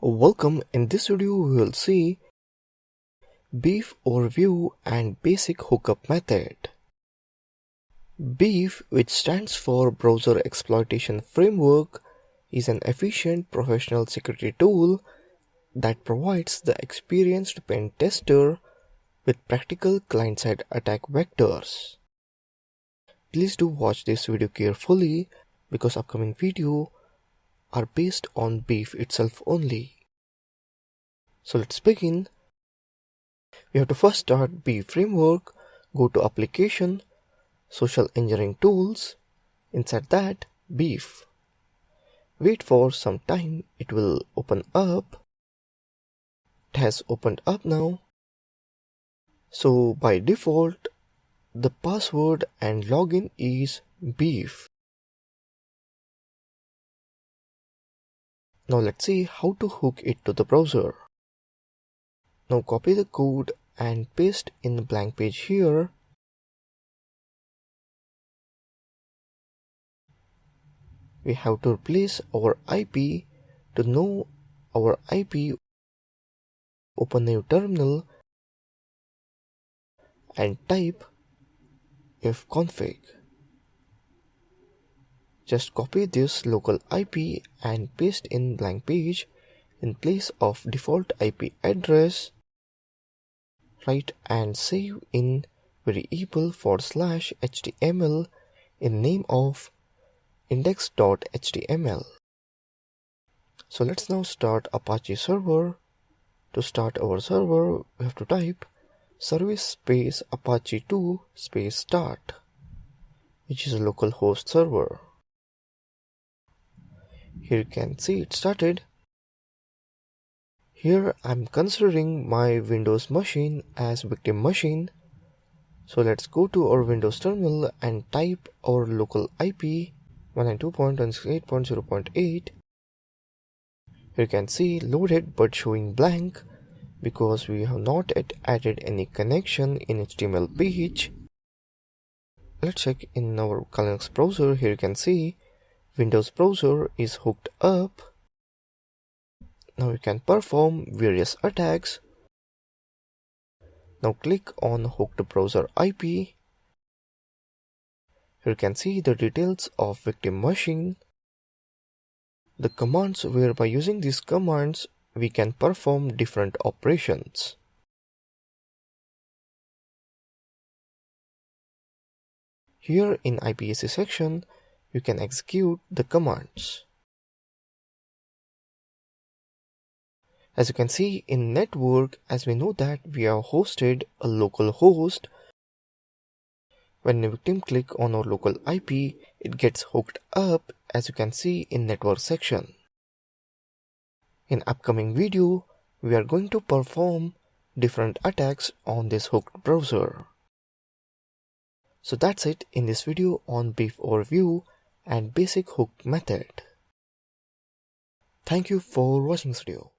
Welcome. In this video we will see BeEF overview and basic hookup method. BeEF, which stands for Browser Exploitation Framework, is an efficient professional security tool that provides the experienced pen tester with practical client-side attack vectors. Please do watch this video carefully because upcoming videos are based on BeEF itself only. So let's begin. We have to first start BeEF framework, go to application, social engineering tools, inside that BeEF. Wait for some time, it will open up. It has opened up now. So by default, the password and login is BeEF. Now let's see how to hook it to the browser. Now copy the code and paste in the blank page here. We have to replace our IP. To know our IP, open a new terminal and type fconfig. Just copy this local IP and paste in blank page in place of default IP address. Write and save in variable /HTML in name of index.html. So let's now start Apache server. To start our server, we have to type service space apache 2 space start, which is a localhost server. Here you can see it started. Here I'm considering my Windows machine as victim machine. So let's go to our Windows terminal and type our local IP 192.168.0.8. Here you can see loaded but showing blank because we have not yet added any connection in HTML page. Let's check in our Linux browser. Here you can see Windows browser is hooked up. Now you can perform various attacks. Now click on hooked browser IP. Here you can see the details of victim machine. The commands where by using these commands we can perform different operations. Here in IPAC section you can execute the commands. As you can see in network, as we know that we have hosted a local host, when a victim click on our local IP, it gets hooked up as you can see in network section. In upcoming video, we are going to perform different attacks on this hooked browser. So that's it in this video on BeEF overview and basic hook method. Thank you for watching this video.